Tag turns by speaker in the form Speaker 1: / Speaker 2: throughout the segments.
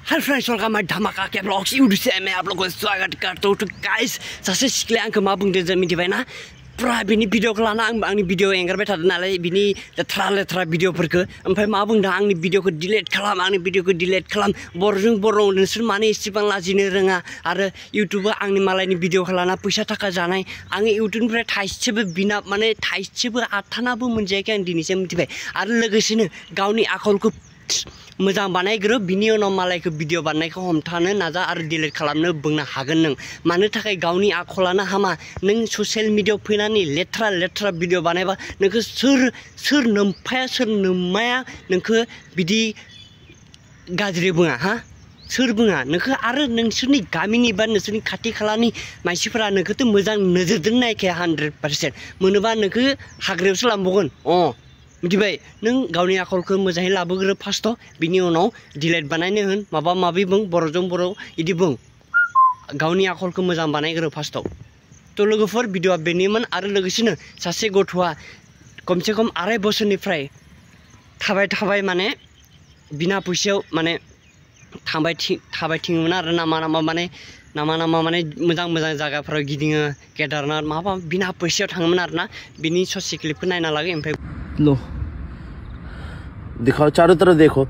Speaker 1: Hi friends welcome my धमाका के blogs YouTube से मैं आप लोगों को स्वागत करता हूं। तो गाइस सासे सिख्लाया आंखौ मा बुंदों जों मिथिबायना पुरा बिनि भिडिअखौ लाना आंनि भिडिअ एंगारबाय थादों नालाय बिनि लेथ्रा भिडिअफोरखौ ओमफ्राय मा बुंदों आंनि भिडिअखौ डिलीट खालाम बरजों बर' नोंसोर मानो एसेबां लाजिनो रोङा आरो इउट्युबआ आंनि मालायनि भिडिअखौ लाना फैसा थाखा जानाय आङो इउट्युबनिफ्राय थाइसेबो बिना माने थाइसेबो आथानाबो मोनजायाखै आं दिनैसो मिथिबाय आरो लोगोसेनो गावनि आखलखौ मोजां बानायग्रो बिनि उनाव मालायखौ भिडिअ बानायनायखौ हमथानो नाजा आरो डिलीट खालामनो बुंनो हागोन नों मानो थाखाय गावनि आखलानो हामा नों ससियेल मिडियायाव फैनानै लेथ्रा भिडिअ बानायबा नोंखौ सोर नोमाया नोंखौ बिदि गाज्रि बुङा हा सोर बुङा नोंखौ आरो नोंसोरनि गामिनि बा नोंसोरनि खाथि खालानि मानसिफोरा नोंखौथ' मोजां नोजोरजों नायखाया 100% मोनोबा नोंखौ हाग्रायावसो लांबावगोन मिथिबाय नों गावनि आखलखौ मोजाङै लाबोग्रो फार्स्टआव बिनि उनाव डिलीट बानायनो होन माबा माबि बुं बर'जों बर' इदि बुं गावनि आखलखौ मोजां बानायग्रो फार्स्टआव थ' लोगोफोर भिडिअआ बेनिमोन आरो लोगोसेनो सासे गथ'आ खमसे खम 2.5 बोसोरनिफ्राय थाबाय माने बिना फैसायाव माने थाबायथिङोमोन आरो नामा माने मोजां जायगाफोराव गिदिङो केदारनाथ माबा बिना फैसायाव थाङोमोन आरोना बिनि ससे क्लिपखौ नायना लागै ओमफ्राय लो
Speaker 2: दिखाओ चारों तरफ देखो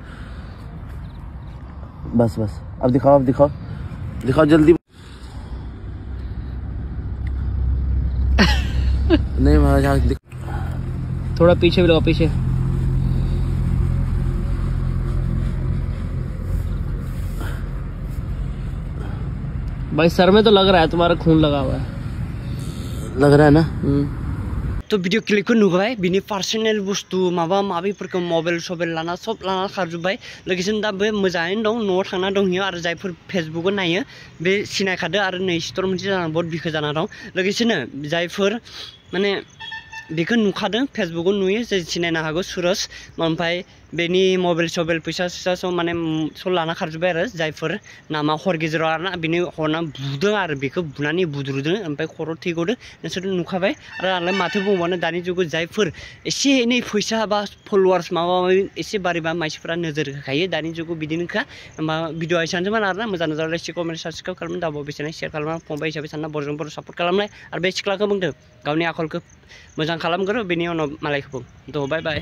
Speaker 2: बस अब दिखाओ जल्दी नहीं महाराज
Speaker 1: थोड़ा पीछे भी लगाओ पीछे भाई सर में तो लग रहा है तुम्हारा खून लगा हुआ है
Speaker 2: लग रहा है ना
Speaker 1: तो भिडिअ क्लिपखौ नुबाय बिनि पार्सनेल बुस्थु माबा माबिफोरखौ मबाइल लाना सब लाना खारजोब्बाय लोगोसेनो दा बे मोजाङैनो दं न'आव थांना दंहैयो आरो जायफोर फेसबुकआव नायो बे सिनायखादो आरो नै स्ट'र मोनसे जाना बहुत बिखो जाना दं लोगोसेनो जायफोर माने बेखौ नुखादों फेसबुकआव नुयो जे सिनायनो हागौ सुरज ओमफ्राय बेनि मबाइल फैसा सब माने सब लाना खारजोब्बाय आरो जायफोर नामा हर गेजेराव आरोना बिनि हरना बुदों आरो बेखौ बुनानै बुद्रुदों ओमफ्राय खर' थैग'दों नोंसोर नुखाबाय आरो आंलाय माथो बुंबावनो दानि जुगाव जायफोर एसे एनै फैसा बा फलोवार्स माबा माबि एसे बारिबा मानसिफोरा नोजोर होखायो दानि जुगाव बिदिनोखा होमबा भिडिअ एसेनोसैमोन आरोना मोजां लाइक कमेन्ट साबसक्राइब खालामनो दाबाव बेसेना शेयार खालामना फंबाय हिसाबै सानना बरजों बर' सापर्ट खालामनाय आरो बे सिख्लाखौ बुंदों गावनि आखलखौ मोजां खालामग्रो बेनि उनाव मालायखौ बुं थ' बाय